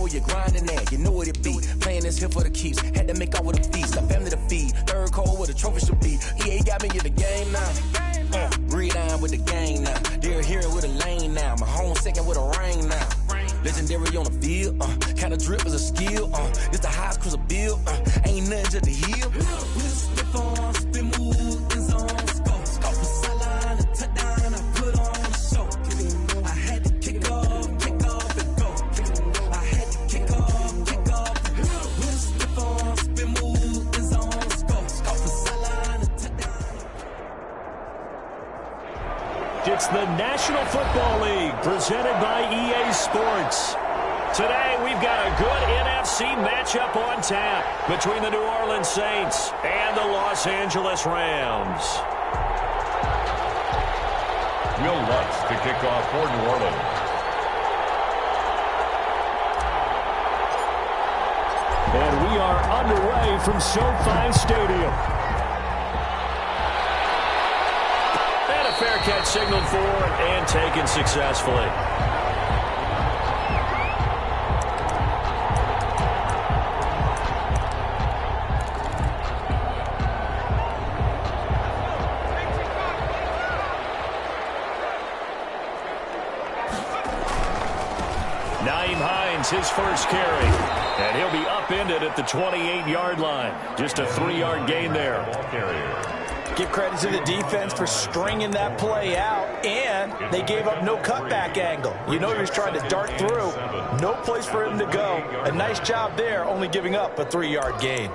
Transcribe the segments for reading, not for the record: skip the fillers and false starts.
where you're grinding at. You know what it be. Playing this here for the keeps. Had to make out with a feast. A family to feed. Third cold where the trophy should be. EA got me in the game now. Breed on with the gang now. Dear hero with a lane now. My home second with a ring now. Legendary on the field. Kinda drip is a skill. This the highest cruiser bill. Ain't nothing just the hill. We'll slip on, spin move, in zone, scope. Scope for sideline, a touchdown, I put on a show. I had to kick off and go. I had to kick off and go. We'll slip on, spin move, in zone, scope. Scope for sideline, a touchdown. It's the National Football League presented by EA Sports. Today, we've got a good NFC matchup on tap between the New Orleans Saints and the Los Angeles Rams. Will Lutz to kick off for New Orleans. And we are underway from SoFi Stadium. And a fair catch signaled for and taken successfully. His first carry, and he'll be upended at the 28-yard line. Just a 3-yard gain there. Give credit to the defense for stringing that play out, and they gave up no cutback angle. You know he was trying to dart through. No place for him to go. A nice job there, only giving up a 3-yard gain.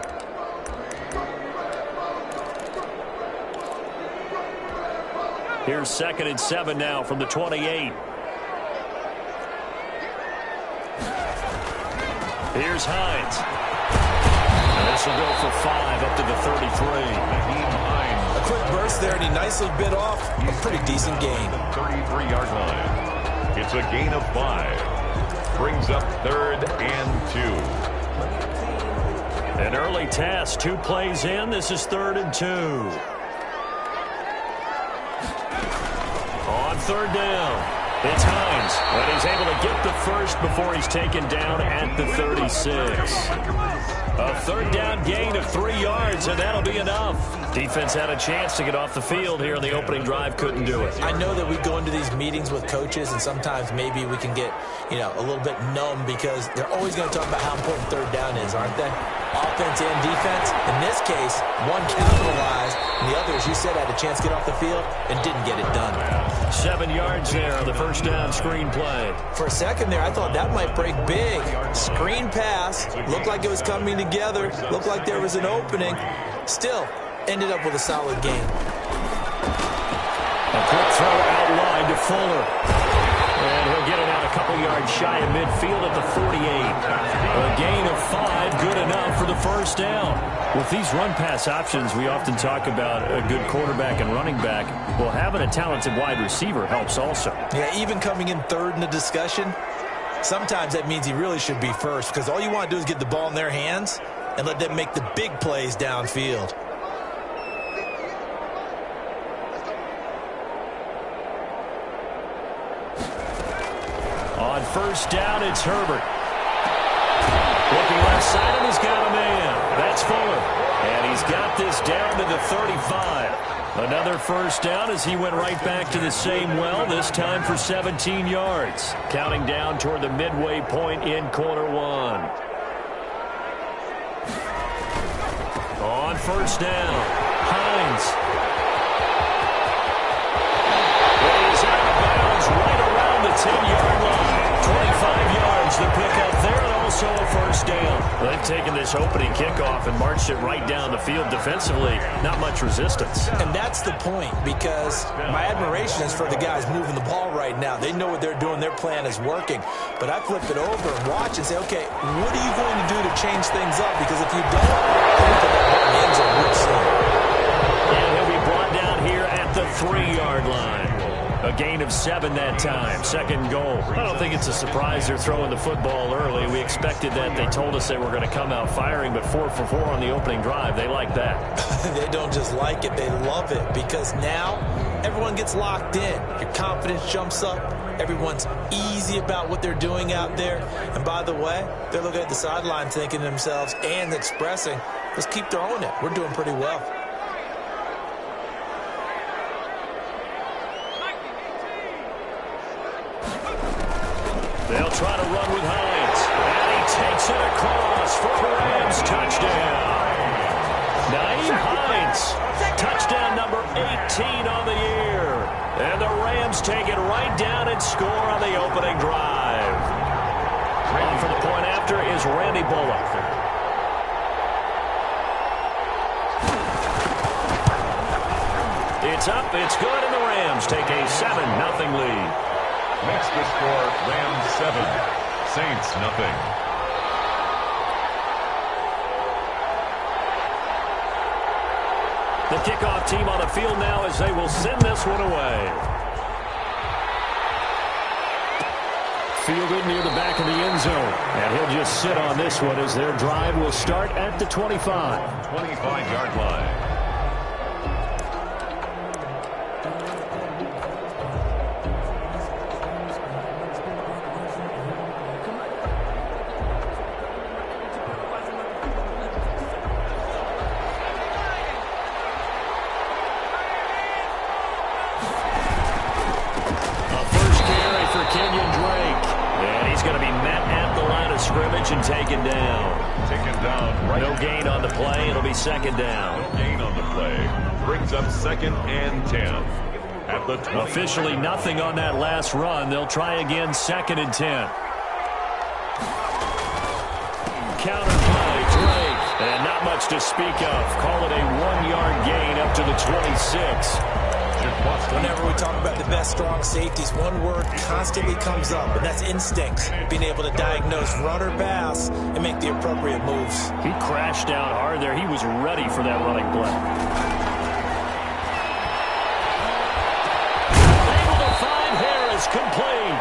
Here's 2nd and 7 now from the 28. Here's Hines. And this will go for 5 up to the 33. A quick burst there, and he nicely bit off a pretty decent gain. 33-yard line. It's a gain of 5. Brings up 3rd and 2. An early test. 2 plays in. This is 3rd and 2. On 3rd down. It's Hines, but he's able to get the first before he's taken down at the 36. A 3rd down gain of 3 yards, and that'll be enough. Defense had a chance to get off the field here in the opening drive, couldn't do it. I know that we go into these meetings with coaches, and sometimes maybe we can get, a little bit numb because they're always going to talk about how important 3rd down is, aren't they? Offense and defense. In this case, one capitalized, and the other, as you said, had a chance to get off the field and didn't get it done. 7 yards there on the first down screen play. For a second there, I thought that might break big. Screen pass. Looked like it was coming together. Looked like there was an opening. Still, ended up with a solid game. A quick throw outline to Fuller. And he'll get it out a couple yards shy of midfield at the 48. A gain of 5, good enough for the first down. With these run-pass options, we often talk about a good quarterback and running back. Well, having a talented wide receiver helps also. Yeah, even coming in 3rd in the discussion, sometimes that means he really should be first because all you want to do is get the ball in their hands and let them make the big plays downfield. On first down, it's Herbert. Looking left side, and he's got a man. That's Fuller. And he's got this down to the 35. Another first down as he went right back to the same well, this time for 17 yards. Counting down toward the midway point in quarter 1. On first down, Hines. He's out of bounds right around the 10-yard line. 25 yards to pick up there, and also a first down. They've taken this opening kickoff and marched it right down the field defensively. Not much resistance. And that's the point, because my admiration is for the guys moving the ball right now. They know what they're doing. Their plan is working. But I flip it over and watch and say, okay, what are you going to do to change things up? Because if you don't, they'll put that ball in the end zone real soon. And he'll be brought down here at the 3-yard line. A gain of 7 that time. Second goal. I don't think it's a surprise they're throwing the football early. We expected that. They told us they were going to come out firing, but 4 for 4 on the opening drive. They like that. They don't just like it. They love it because now everyone gets locked in. Your confidence jumps up. Everyone's easy about what they're doing out there. And by the way, they're looking at the sideline thinking to themselves and expressing, let's keep throwing it. We're doing pretty well. They'll try to run with Hines. And he takes it across for a Rams touchdown. Nyheim Hines, touchdown number 18 on the year. And the Rams take it right down and score on the opening drive. On for the point after is Randy Bullock. It's up, it's good, and the Rams take a 7-0 lead. Makes the score Rams 7, Saints nothing. The kickoff team on the field now as they will send this one away. Fielded near the back of the end zone. And he'll just sit on this one as their drive will start at the 25. 25-yard line. And taken down. Taken down. Right. No gain on the play. It'll be second down. No gain on the play. Brings up 2nd and 10. At the 20. Officially nothing on that last run. They'll try again 2nd and 10. Counter play, Drake. And not much to speak of. Call it a 1-yard gain up to the 26. Whenever we talk about the best strong safeties, one word constantly comes up, and that's instinct. Being able to diagnose run or pass and make the appropriate moves. He crashed down hard there. He was ready for that running play. Able to find Harris, complete.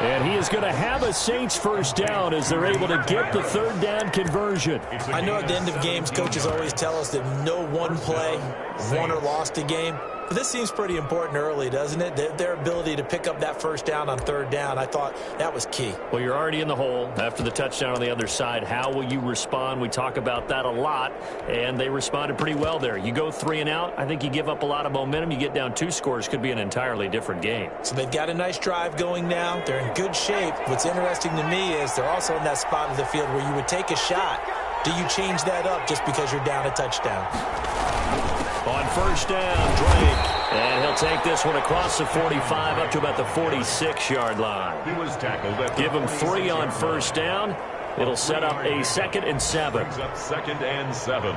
And he is going to have a Saints first down as they're able to get the 3rd down conversion. I know at the end of games, coaches always tell us that no one play won or lost a game. But this seems pretty important early, doesn't it? Their ability to pick up that first down on 3rd down, I thought that was key. Well, you're already in the hole after the touchdown on the other side. How will you respond? We talk about that a lot, and they responded pretty well there. You go 3 and out, I think you give up a lot of momentum. You get down 2 scores, could be an entirely different game. So they've got a nice drive going now. They're in good shape. What's interesting to me is they're also in that spot of the field where you would take a shot. Do you change that up just because you're down a touchdown? On first down, Drake. And he'll take this one across the 45 up to about the 46-yard line. He was tackled at Give him 3 on first down. It'll set up a 2nd and 7. Brings up 2nd and 7.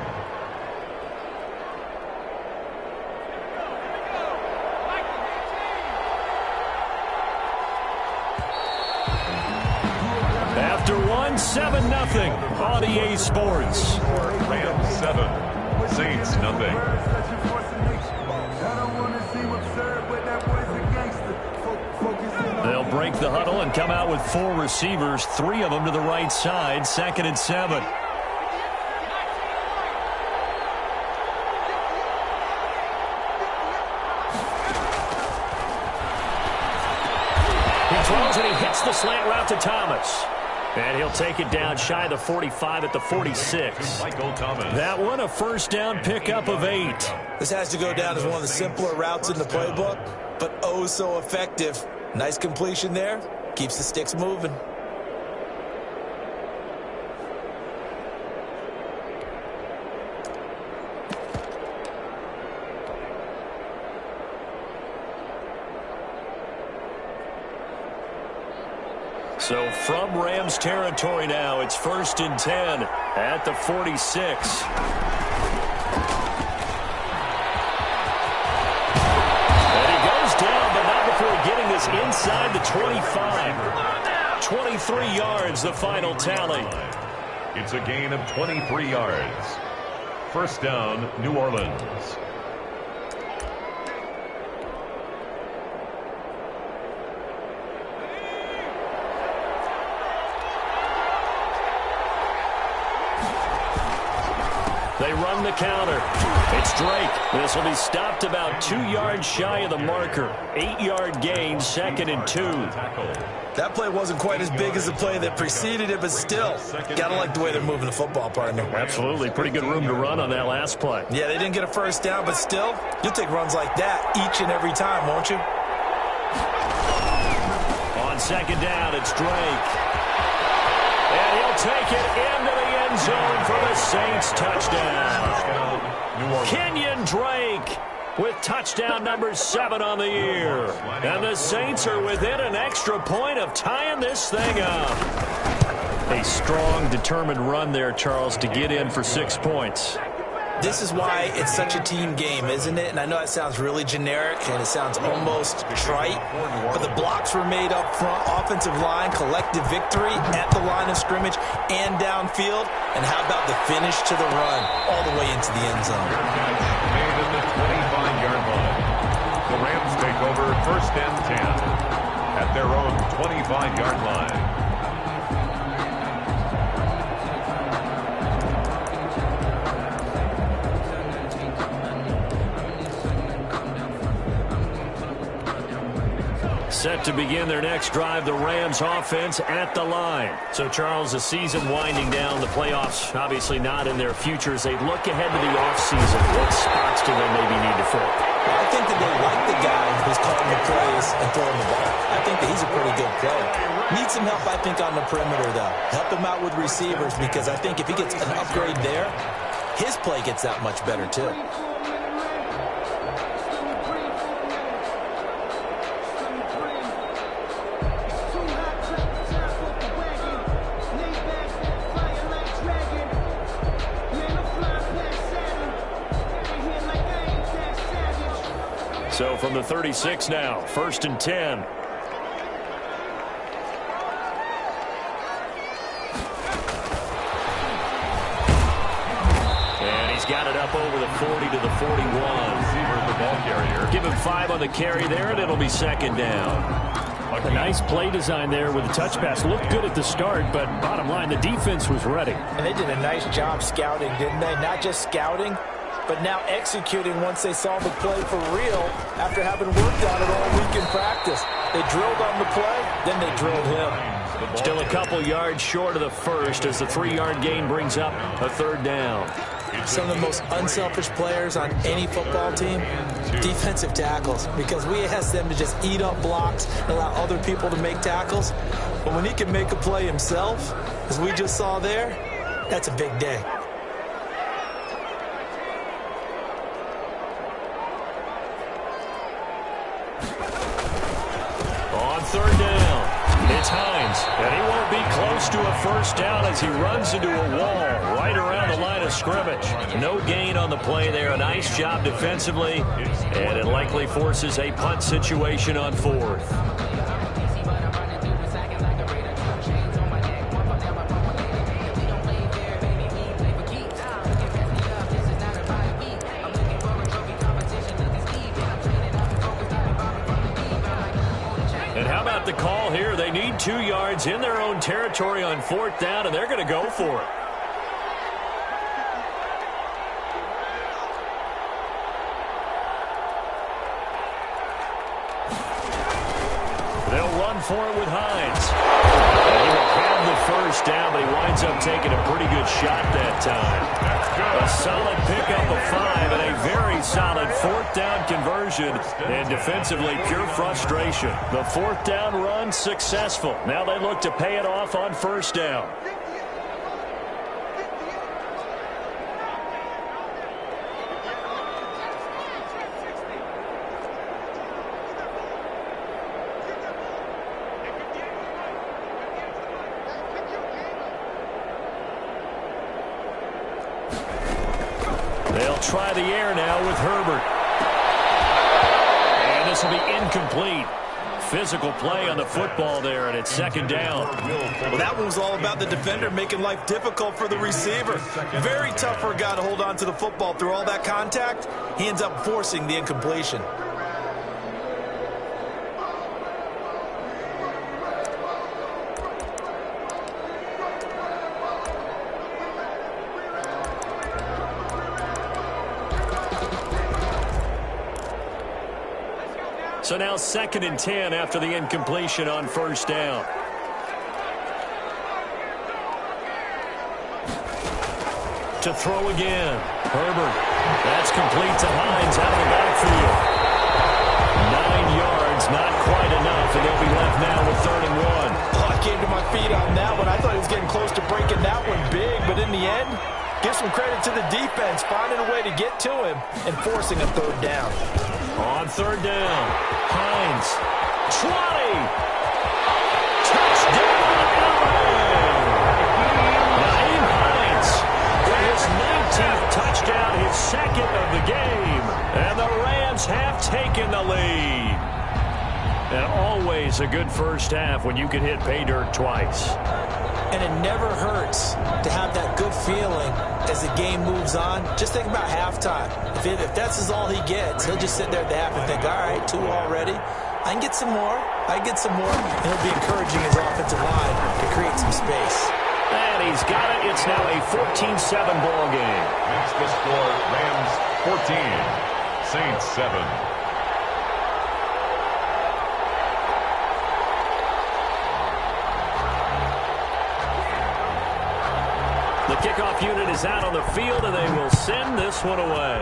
After 1, 7-0 on EA Sports. Rams 7, Saints nothing. They'll break the huddle and come out with 4 receivers, 3 of them to the right side, 2nd and 7. He throws and he hits the slant route to Thomas. And he'll take it down shy of the 45 at the 46. Michael Thomas. That one a first down pickup of 8. This has to go down as one of the simpler routes in the playbook, but oh so effective. Nice completion there. Keeps the sticks moving. So from Rams territory now, it's 1st and 10 at the 46. Getting this inside the 25. 23 yards, the final tally. It's a gain of 23 yards. First down, New Orleans. They run the counter. It's Drake. This will be stopped about 2 yards shy of the marker. 8-yard gain, 2nd and 2. That play wasn't quite as big as the play that preceded it, but still, gotta like the way they're moving the football, partner. Absolutely. Pretty good room to run on that last play. Yeah, they didn't get a first down, but still, you'll take runs like that each and every time, won't you? On 2nd down, it's Drake. And he'll take it into the end zone for the Saints touchdown. Kenyon Drake with touchdown number 7 on the year. And the Saints are within an extra point of tying this thing up. A strong, determined run there, Charles, to get in for 6 points. This is why it's such a team game, isn't it? And I know it sounds really generic and it sounds almost trite, but the blocks were made up front, offensive line, collective victory at the line of scrimmage and downfield. And how about the finish to the run all the way into the end zone? Made in the 25-yard line. The Rams take over 1st and 10 at their own 25-yard line. Set to begin their next drive, the Rams offense at the line. So, Charles, the season winding down, the playoffs obviously not in their future. As they look ahead to the offseason, what spots do they maybe need to fill? I think that they like the guy who's calling the plays and throwing the ball. I think that he's a pretty good player. Needs some help, I think, on the perimeter, though. Help him out with receivers, because I think if he gets an upgrade there, his play gets that much better, too. So from the 36 now, 1st and 10. And he's got it up over the 40 to the 41. The ball carrier. Give him 5 on the carry there, and it'll be 2nd down. A nice play design there with the touch pass. Looked good at the start, but bottom line, the defense was ready. And they did a nice job scouting, didn't they? Not just scouting, but now executing once they saw the play for real after having worked on it all week in practice. They drilled on the play, then they drilled him. Still a couple yards short of the first as the 3-yard gain brings up a 3rd down. Some of the most unselfish players on any football team, defensive tackles, because we ask them to just eat up blocks and allow other people to make tackles. But when he can make a play himself, as we just saw there, that's a big day. On 3rd down, it's Hines, and he won't be close to a 1st down as he runs into a wall right around the line of scrimmage. No gain on the play there. A nice job defensively, and it likely forces a punt situation on 4th. The call here, they need 2 yards in their own territory on 4th down, and they're going to go for it. They'll run for it with Hines. And he will have the 1st down, but he winds up taking a pretty good shot that time. A solid pickup of 5 and a very solid 4th down conversion. And defensively, pure frustration. The 4th down run successful. Now they look to pay it off on 1st down. They'll try the air now with Herbert. And this will be incomplete. Physical play on the football there, and it's 2nd down. Well, that one was all about the defender making life difficult for the receiver. Very tough for a guy to hold on to the football through all that contact. He ends up forcing the incompletion. So now 2nd and 10 after the incompletion on first down. To throw again. Herbert. That's complete to Hines out of the backfield. 9 yards, not quite enough, and they'll be left now with 3rd and 1. Oh, I came to my feet on that one. I thought he was getting close to breaking that one big, but in the end, give some credit to the defense, finding a way to get to him and forcing a 3rd down. On 3rd down, Hines. 20. Touchdown, LA. Naeem Hines with his 19th touchdown, his 2nd of the game. And the Rams have taken the lead. And always a good first half when you can hit pay dirt twice. And it never hurts to have that good feeling as the game moves on. Just think about halftime. If that's all he gets, he'll just sit there at the half and think, all right, 2 already. I can get some more. I can get some more. And he'll be encouraging his offensive line to create some space. And he's got it. It's now a 14-7 ball game. That's the score. Rams 14, Saints 7. The kickoff unit is out on the field, and they will send this one away.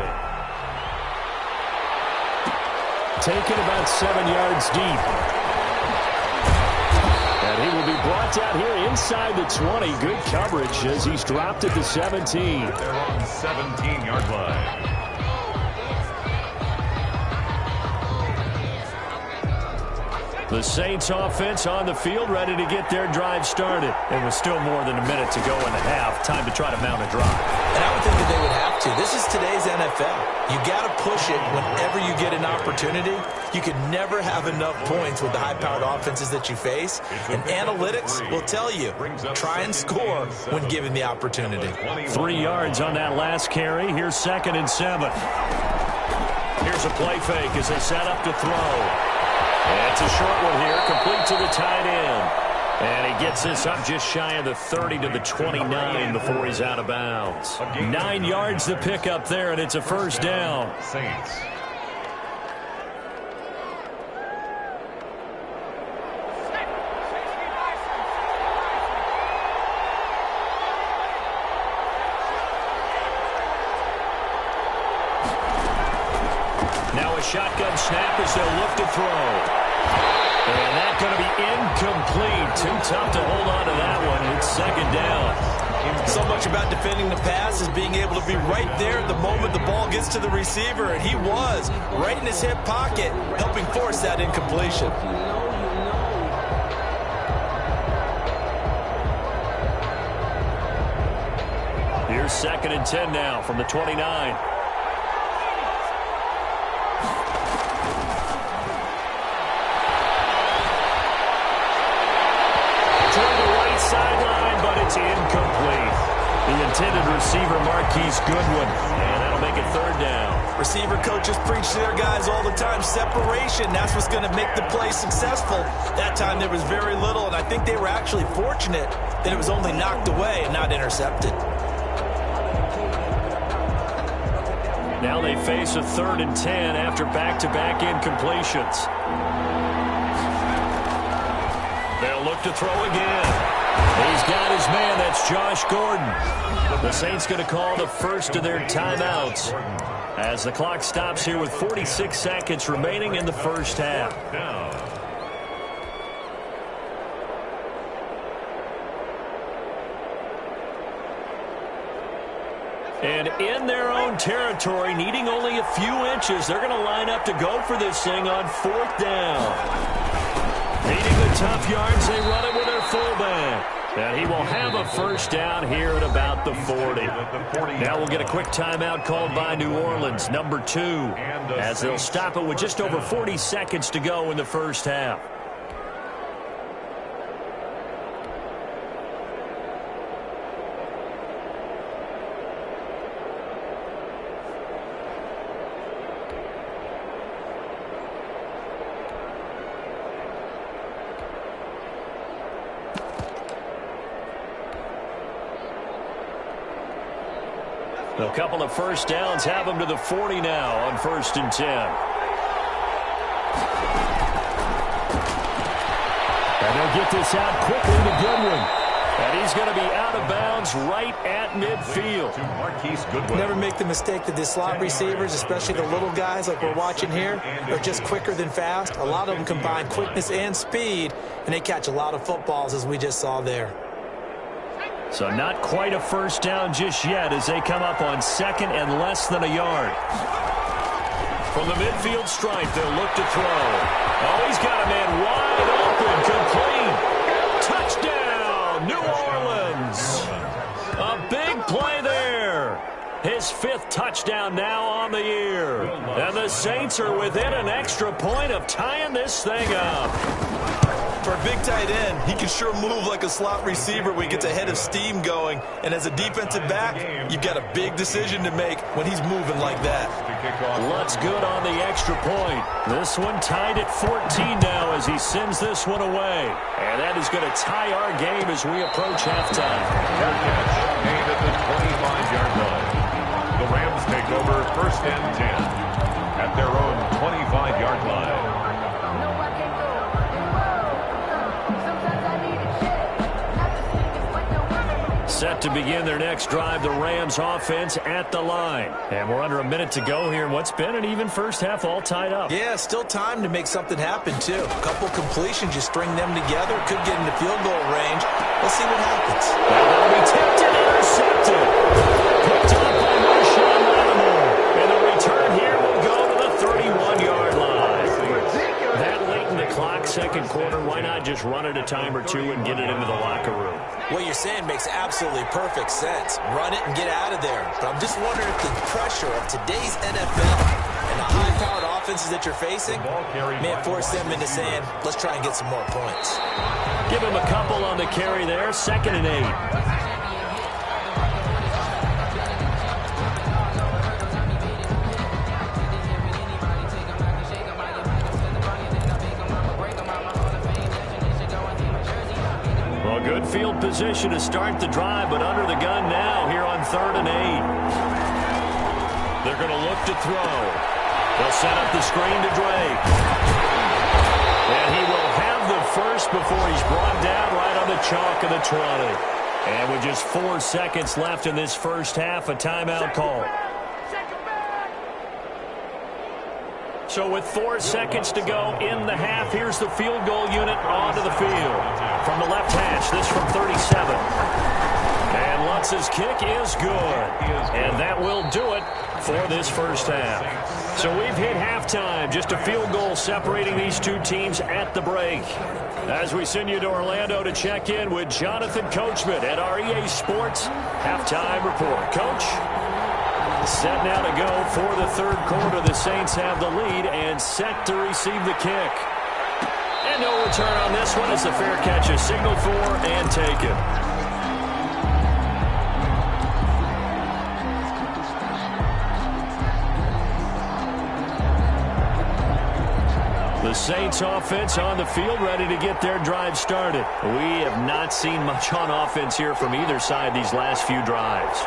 Taken about 7 yards deep. And he will be brought down here inside the 20. Good coverage as he's dropped at the 17. They're on 17-yard line. The Saints offense on the field, ready to get their drive started. And with still more than a minute to go in the half, time to try to mount a drive. And I would think that they would have to. This is today's NFL. You got to push it whenever you get an opportunity. You can never have enough points with the high-powered offenses that you face. And analytics will tell you, try and score when given the opportunity. 3 yards on that last carry. Here's 2nd and 7. Here's a play fake as they set up to throw. And it's a short one here, complete to the tight end. And he gets this up just shy of the 30 to the 29 before he's out of bounds. 9 yards to pick up there, and it's a first down. Saints. Now a shotgun snap as they'll look to throw. And that's going to be incomplete. Too tough to hold on to that one. It's 2nd down. So much about defending the pass is being able to be right there the moment the ball gets to the receiver. And he was right in his hip pocket, helping force that incompletion. Here's 2nd and 10 now from the 29. Sideline, but it's incomplete. The intended receiver, Marquise Goodwin, and that'll make it 3rd down. Receiver coaches preach to their guys all the time. Separation, that's what's going to make the play successful. That time there was very little, and I think they were actually fortunate that it was only knocked away and not intercepted. Now they face a 3rd and 10 after back-to-back incompletions. They'll look to throw again. He's got his man. That's Josh Gordon. The Saints going to call the first of their timeouts as the clock stops here with 46 seconds remaining in the first half. And in their own territory, needing only a few inches, they're going to line up to go for this thing on 4th down. Needing the tough yards, they run it with their fullback. And he will have a first down here at about the 40. Now we'll get a quick timeout called by New Orleans, number 2, as they'll stop it with just over 40 seconds to go in the first half. A couple of first downs have them to the 40 now on 1st and 10. they'll get this out quickly to Goodwin. And he's going to be out of bounds right at midfield. Never make the mistake that the slot receivers, especially the little guys like we're watching here, are just quicker than fast. A lot of them combine quickness and speed, and they catch a lot of footballs, as we just saw there. So not quite a first down just yet as they come up on second and less than a yard. From the midfield stripe, they'll look to throw. Oh, he's got a man wide open, complete. Touchdown, New Orleans. A big play there. His 5th touchdown now on the year. And the Saints are within an extra point of tying this thing up. For a big tight end, he can sure move like a slot receiver when he gets a head of steam going. And as a defensive back, you've got a big decision to make when he's moving like that. Looks good on the extra point. This one tied at 14 now as he sends this one away. And that is going to tie our game as we approach halftime. Fair catch made at the 25-yard line. The Rams take over 1st and 10 at their own 25-yard line. Set to begin their next drive, the Rams offense at the line. And we're under a minute to go here in what's been an even first half, all tied up. Yeah, still time to make something happen, too. A couple completions, you string them together, could get into field goal range. Let's see what happens. Now that'll be tipped and intercepted. Picked up by Marshawn Lattimore. And the return here will go to the 31-yard line. That late in the clock, second quarter, why not just run it a time or two and get it into the locker room? What you're saying makes absolutely perfect sense. Run it and get out of there. But I'm just wondering if the pressure of today's NFL and the high-powered offenses that you're facing may have forced them into saying, let's try and get some more points. Give him a couple on the carry there, 2nd and 8. Good field position to start the drive, but under the gun now here on 3rd and 8. They're going to look to throw. They'll set up the screen to Drake. And he will have the first before he's brought down right on the chalk of the 20. And with just 4 seconds left in this first half, a timeout call. So with 4 seconds to go in the half, here's the field goal unit onto the field. From the left hash, this from 37. And Lutz's kick is good. And that will do it for this first half. So we've hit halftime, just a field goal separating these two teams at the break. As we send you to Orlando to check in with Jonathan Coachman at our EA Sports Halftime Report. Coach? Set now to go for the 3rd quarter. The Saints have the lead and set to receive the kick. And no return on this one as the fair catch is signaled for and taken. The Saints offense on the field ready to get their drive started. We have not seen much on offense here from either side these last few drives.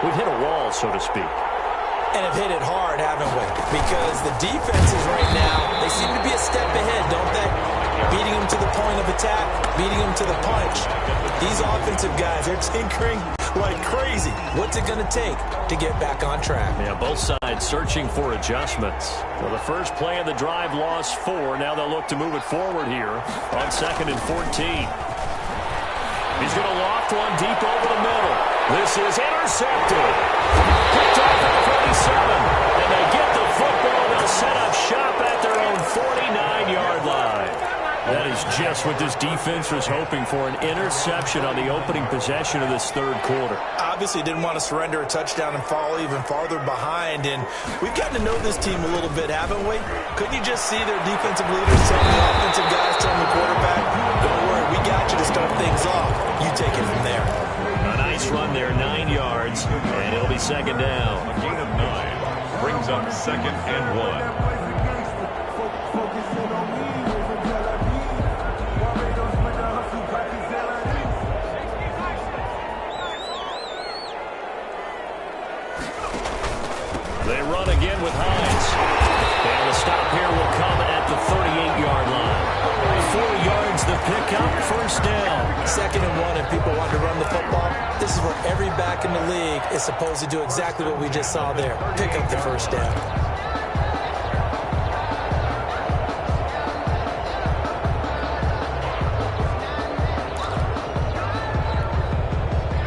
We've hit a wall, so to speak. And have hit it hard, haven't we? Because the defenses right now, they seem to be a step ahead, don't they? Beating them to the point of attack, beating them to the punch. These offensive guys, they're tinkering like crazy. What's it going to take to get back on track? Yeah, both sides searching for adjustments. Well, the first play of the drive lost 4. Now they'll look to move it forward here on 2nd and 14. He's going to loft one deep over the middle. This is intercepted. Picked off at 47. And they get the football. They'll set up shop at their own 49-yard line. That is just what this defense was hoping for, an interception on the opening possession of this 3rd quarter. Obviously didn't want to surrender a touchdown and fall even farther behind. And we've gotten to know this team a little bit, haven't we? Couldn't you just see their defensive leaders telling the offensive guys, telling the quarterback, don't worry, we got you to start things off. You take it from there. A nice run there, 9 yards, and it'll be 2nd down. A gain of 9 brings up 2nd and 1. They run again with Hines. And the stop here will come at the 38-yard line. 4 yards the pick up first down. 2nd and 1, and people want to run the football. This is where every back in the league is supposed to do exactly what we just saw there. Pick up the first down.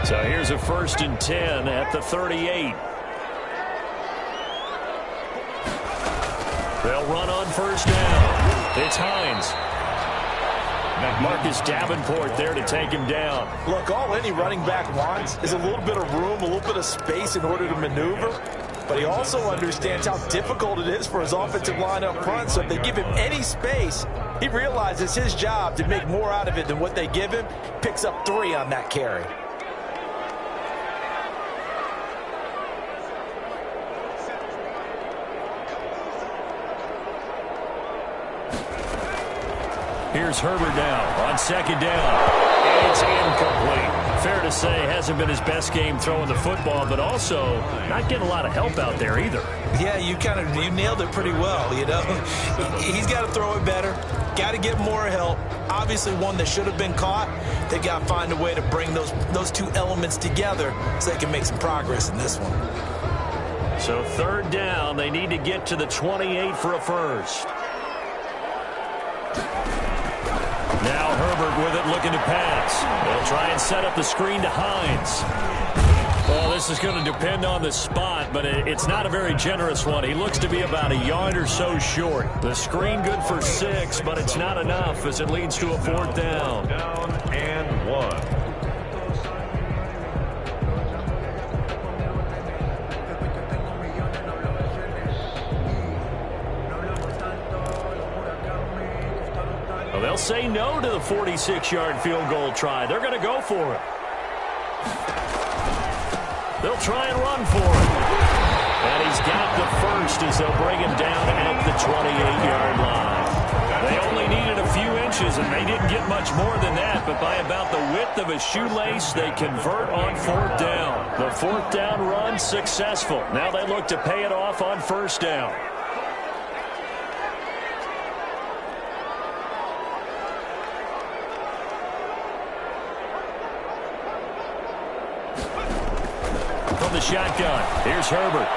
So here's a 1st and 10 at the 38. They'll run on first down. It's Hines. Marcus Davenport there to take him down. Look, all any running back wants is a little bit of room, a little bit of space in order to maneuver. But he also understands how difficult it is for his offensive line up front. So if they give him any space, he realizes his job to make more out of it than what they give him. Picks up 3 on that carry. Here's Herbert now on 2nd down. It's incomplete. Fair to say, hasn't been his best game throwing the football, but also not getting a lot of help out there either. Yeah, you nailed it pretty well, you know. He's got to throw it better. Got to get more help. Obviously, one that should have been caught. They got to find a way to bring those two elements together so they can make some progress in this one. So 3rd down, they need to get to the 28 for a first. Now Herbert with it, looking to pass. They'll try and set up the screen to Hines. Well, this is going to depend on the spot, but it's not a very generous one. He looks to be about a yard or so short. The screen good for 6, but it's not enough as it leads to a 4th down. Down and 1. Well, they'll say no to the 46-yard field goal try. They're going to go for it. They'll try and run for it. And he's got the first as they'll bring him down at the 28-yard line. They only needed a few inches, and they didn't get much more than that, but by about the width of a shoelace, they convert on 4th down. The 4th down run successful. Now they look to pay it off on 1st down. From the shotgun, here's Herbert.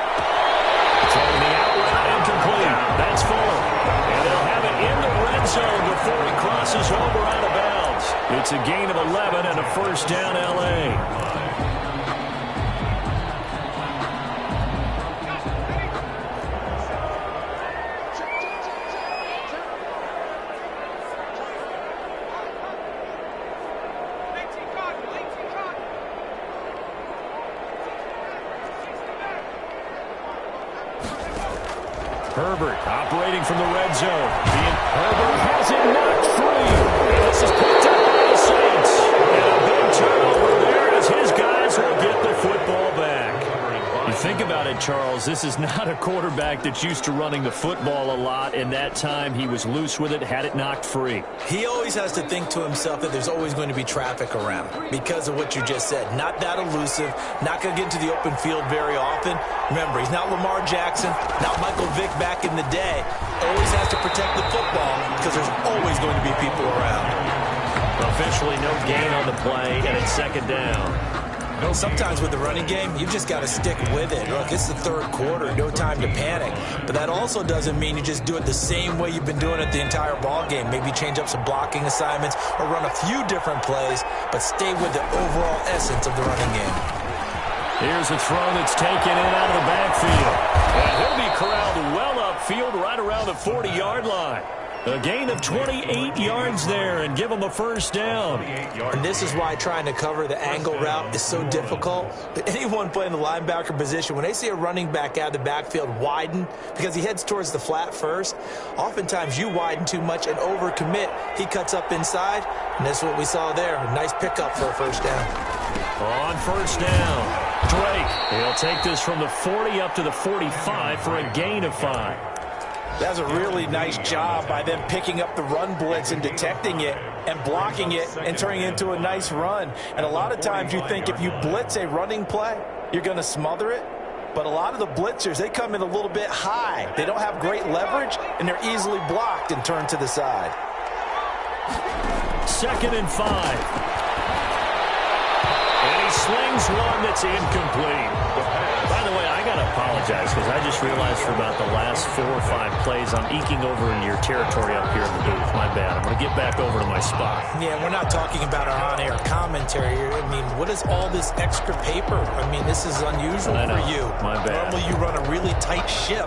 Throwing the out route incomplete. That's Fuller. And they'll have it in the red zone before he crosses over out of bounds. It's a gain of 11 and a 1st down L.A. Herbert operating from the red zone. Herbert has it knocked free. And this is picked up by the Saints. And a big turnover there as his guys will get the football back. You think about it, Charles, this is not a quarterback that's used to running the football a lot, and that time he was loose with it, had it knocked free. He always has to think to himself that there's always going to be traffic around because of what you just said. Not that elusive, not going to get into the open field very often. Remember, he's not Lamar Jackson, not Michael Vick back in the day. Always has to protect the football because there's always going to be people around. Officially no gain on the play, and it's 2nd down. Sometimes with the running game, you've just got to stick with it. Look, it's the 3rd quarter, no time to panic. But that also doesn't mean you just do it the same way you've been doing it the entire ball game. Maybe change up some blocking assignments or run a few different plays, but stay with the overall essence of the running game. Here's a throw that's taken in out of the backfield. And he'll be corralled well upfield right around the 40-yard line. A gain of 28 yards there and give him a 1st down. And this is why trying to cover the angle route is so difficult. Anyone playing the linebacker position, when they see a running back out of the backfield widen because he heads towards the flat first, oftentimes you widen too much and overcommit. He cuts up inside, and that's what we saw there. A nice pickup for a 1st down. On 1st down, Drake. He'll take this from the 40 up to the 45 for a gain of 5. That's a really nice job by them picking up the run blitz and detecting it and blocking it and turning it into a nice run. And a lot of times you think if you blitz a running play, you're going to smother it. But a lot of the blitzers, they come in a little bit high. They don't have great leverage, and they're easily blocked and turned to the side. 2nd and 5. And he slings one that's incomplete. By the way, I got to apologize because I just realized for about the last 4 or 5 plays I'm eking over into your territory up here in the booth. My bad. I'm going to get back over to my spot. Yeah, we're not talking about our on-air commentary here. I mean, what is all this extra paper? I mean, this is unusual for you. My bad. Normally you run a really tight ship.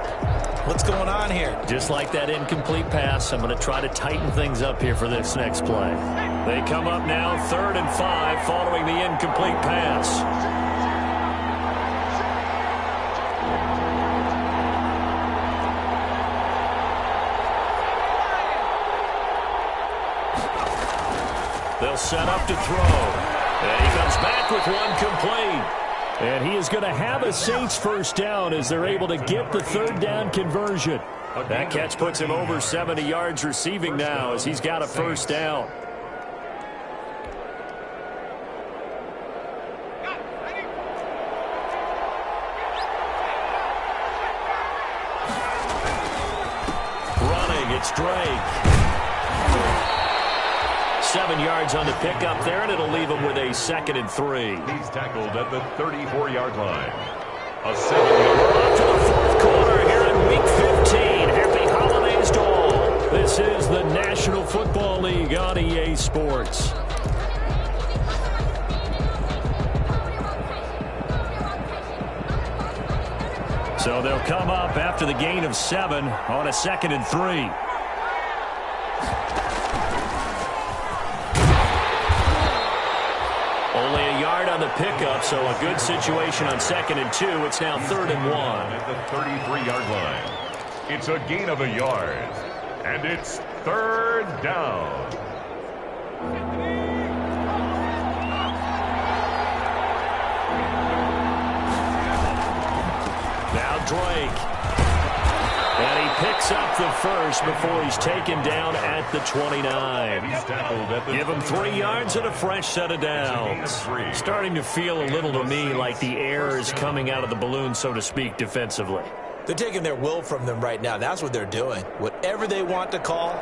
What's going on here? Just like that incomplete pass, I'm going to try to tighten things up here for this next play. They come up now 3rd and 5 following the incomplete pass. They'll set up to throw. And he comes back with one complete. And he is going to have a Saints first down as they're able to get the 3rd down conversion. That catch puts him over 70 yards receiving now as he's got a first down. Running, it's Drake. 7 yards on the pickup there, and it'll leave him with a 2nd and 3. He's tackled at the 34-yard line. A 7-yard Up to the 4th quarter here in Week 15. Happy holidays to all. This is the National Football League on EA Sports. So they'll come up after the gain of 7 on a 2nd and 3. Only a yard on the pickup, so a good situation on 2nd and 2. It's now 3rd and 1. at the 33-yard line. It's a gain of a yard, and it's 3rd down. Now Drake. And he picks up the first before he's taken down at the 29. He's tackled at the Give him 3 yards and a fresh set of downs. Starting to feel a little to me like the air is coming out of the balloon, so to speak, defensively. They're taking their will from them right now. That's what they're doing. Whatever they want to call,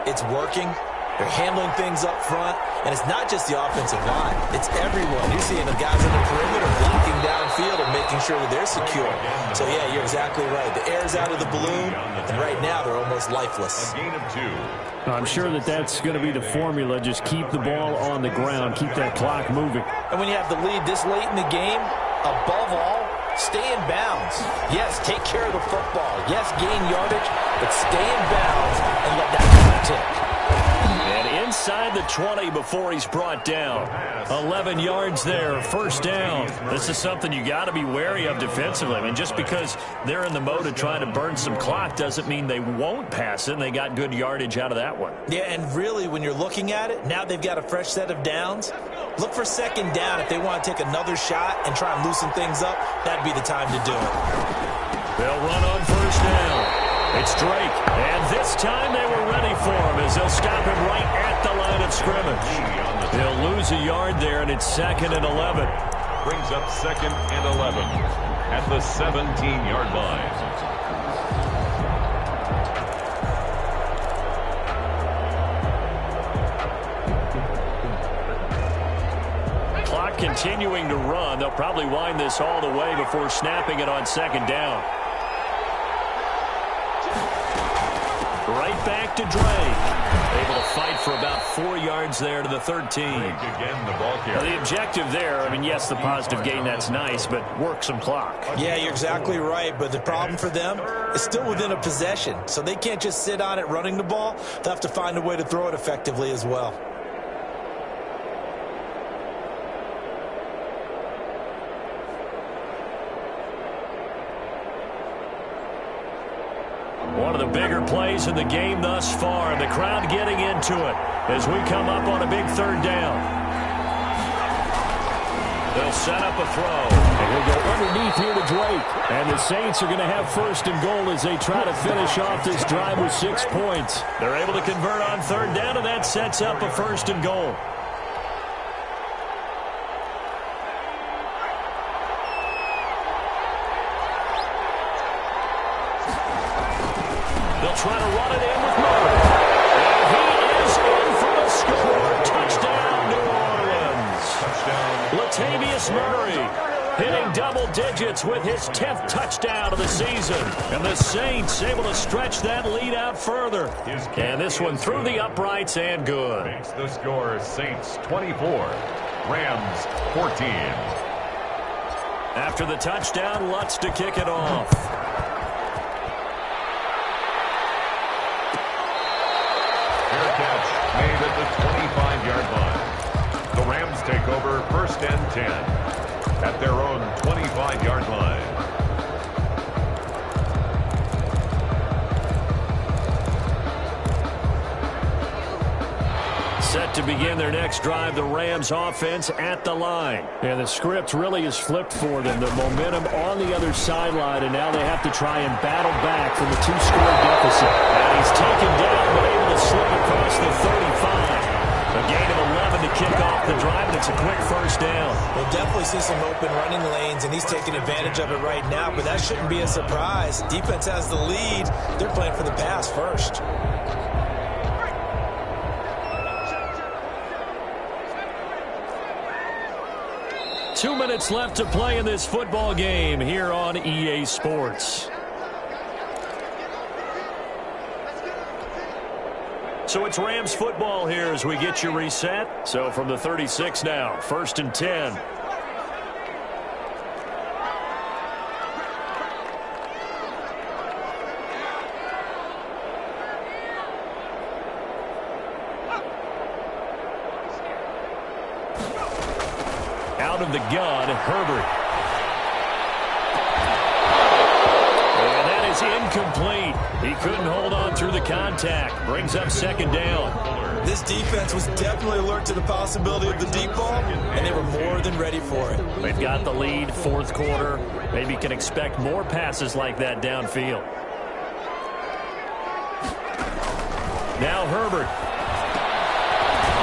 it's working. They're handling things up front, and it's not just the offensive line. It's everyone. You're seeing the guys on the perimeter blocking downfield and making sure that they're secure. So, yeah, you're exactly right. The air's out of the balloon, and right now they're almost lifeless. A gain of 2. I'm sure that that's going to be the formula. Just keep the ball on the ground. Keep that clock moving. And when you have the lead this late in the game, above all, stay in bounds. Yes, take care of the football. Yes, gain yardage, but stay in bounds and let that clock tick. And inside the 20 before he's brought down. 11 yards there, first down. This is something you got to be wary of defensively. I mean, just because they're in the mode of trying to burn some clock doesn't mean they won't pass it, and they got good yardage out of that one. Yeah, and really, when you're looking at it, now they've got a fresh set of downs. Look for 2nd down. If they want to take another shot and try and loosen things up, that'd be the time to do it. They'll run on first down. It's Drake, and this time they were ready for him as they'll stop him right at the line of scrimmage. They'll lose a yard there, and it's 2nd and 11. Brings up 2nd and 11 at the 17-yard line. Clock continuing to run. They'll probably wind this all the way before snapping it on 2nd down. Right back to Drake. Able to fight for about 4 yards there to the 13. Again, the ball carrier. The objective there, I mean, yes, the positive gain, that's nice, but work some clock. Yeah, you're exactly right, but the problem for them is still within a possession, so they can't just sit on it running the ball. They'll have to find a way to throw it effectively as well. One of the bigger plays in the game thus far, and the crowd getting into it as we come up on a big 3rd down. They'll set up a throw. And he'll go underneath here to Drake. And the Saints are going to have 1st and goal as they try to finish off this drive with 6 points. They're able to convert on 3rd down, and that sets up a 1st and goal. They'll try to run it in with Murray. And he is in for the score. Latavius Murray, hitting double digits with his 10th touchdown of the season. And the Saints able to stretch that lead out further. And this one through the uprights and good. Makes the score Saints 24, Rams 14. After the touchdown, Lutz to kick it off. Fair catch made at the 25-yard line. The Rams take over 1st and 10 at their own 25-yard line. Set to begin their next drive, the Rams offense at the line. And the script really is flipped for them. The momentum on the other sideline, and now they have to try and battle back from the 2-score deficit. And he's taken down, but able to slip across the 35. A gain of 11 to kick off the drive, and it's a quick first down. We'll definitely see some open running lanes, and he's taking advantage of it right now, but that shouldn't be a surprise. Defense has the lead. They're playing for the pass first. Two minutes left to play in this football game here on EA Sports. So it's Rams football here as we get you reset. So from the 36 now, 1st and 10. Out of the gun, Herbert. And that is incomplete. He couldn't hold on through the contact. Brings up 2nd down. This defense was definitely alert to the possibility of the deep ball, and they were more than ready for it. They've got the lead, 4th quarter. Maybe can expect more passes like that downfield. Now Herbert.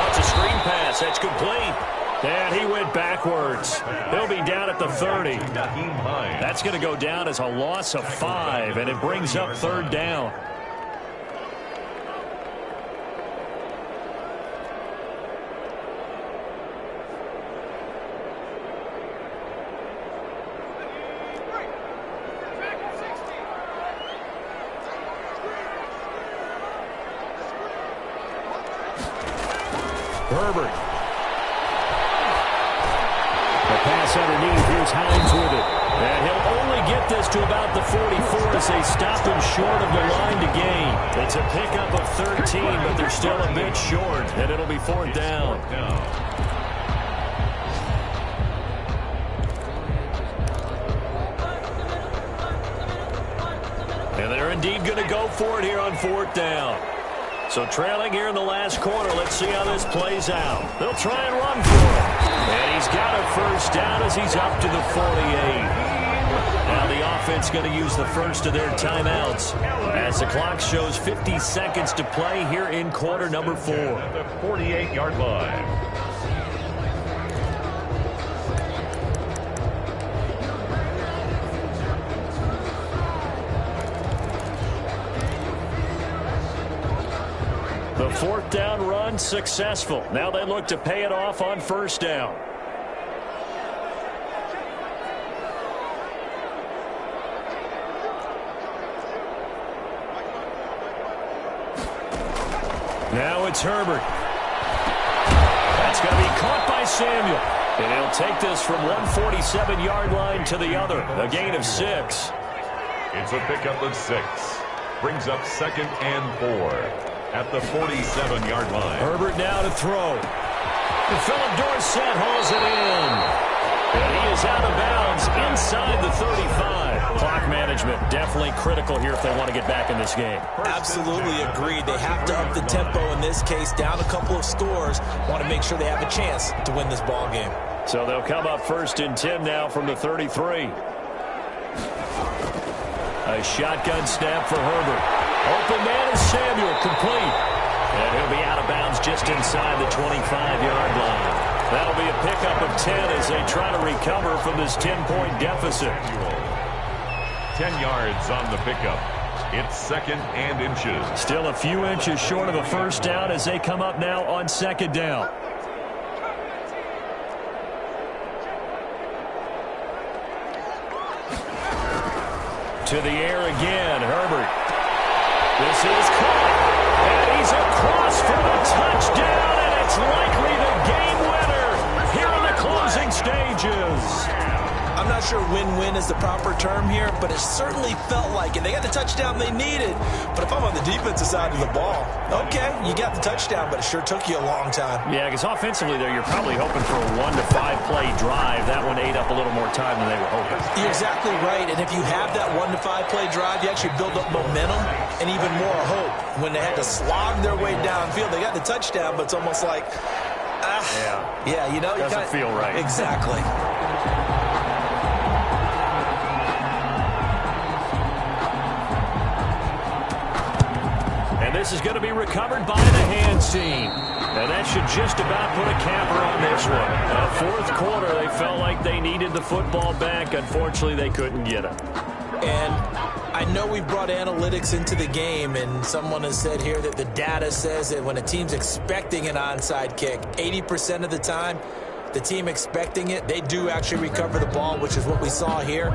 It's a screen pass. That's complete. And he went backwards. He'll be down at the 30. That's going to go down as a loss of 5, and it brings up 3rd down. Herbert. Pass underneath. Here's Hines with it. And he'll only get this to about the 44 as they stop him short of the line to gain. It's a pickup of 13, but they're still a bit short, and it'll be 4th down. And they're indeed going to go for it here on 4th down. So trailing here in the last quarter, let's see how this plays out. They'll try and run for it. And he's got a 1st down as he's up to the 48. Now the offense going to use the first of their timeouts as the clock shows 50 seconds to play here in quarter number 4. At the 48-yard line. The 4th down run successful. Now they look to pay it off on 1st down. Now it's Herbert. That's going to be caught by Samuel. And he'll take this from 147-yard line to the other. A gain of 6. It's a pickup of 6. Brings up 2nd and 4. At the 47-yard line. Herbert now to throw. And Philip Dorsett hauls it in. And he is out of bounds inside the 35. Clock management definitely critical here if they want to get back in this game. Absolutely agreed. They have to up the tempo in this case. Down a couple of scores. Want to make sure they have a chance to win this ball game. So they'll come up 1st and 10 now from the 33. A shotgun snap for Herbert. Open man is Samuel, complete. And he'll be out of bounds just inside the 25-yard line. That'll be a pickup of 10 as they try to recover from this 10-point deficit. 10 yards on the pickup. It's 2nd and inches. Still a few inches short of a 1st down as they come up now on 2nd down. To the air again, Herbert. This is caught, and he's across for the touchdown, and it's likely the game winner here in the closing stages. I'm not sure win-win is the proper term here, but it certainly felt like it. They got the touchdown they needed. But if I'm on the defensive side of the ball, okay, you got the touchdown, but it sure took you a long time. Yeah, because offensively there, you're probably hoping for a 1 to 5 play drive. That one ate up a little more time than they were hoping. You're exactly right. And if you have that 1 to 5 play drive, you actually build up momentum and even more hope. When they had to slog their way downfield, they got the touchdown, but it's almost like, yeah, you know, doesn't feel right. Exactly. And this is going to be recovered by the hands team. And that should just about put a capper on this one. Fourth quarter, they felt like they needed the football back. Unfortunately, they couldn't get it. And I know we brought analytics into the game, and someone has said here that the data says that when a team's expecting an onside kick, 80% of the time, the team expecting it, they do actually recover the ball, which is what we saw here.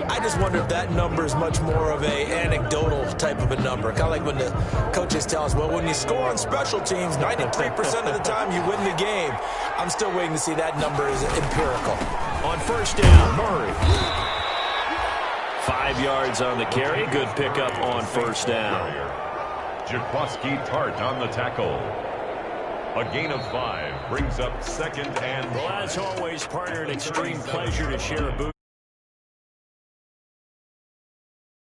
I just wonder if that number is much more of a anecdotal type of a number. Kind of like when the coaches tell us, well, when you score on special teams, 93% of the time you win the game. I'm still waiting to see that number is empirical. On first down, Murray. 5 yards on the carry. Good pickup on first down. Jaquoski Tart on the tackle. A gain of 5 brings up 2nd and... Well, as always, partner, an extreme pleasure to share a booth.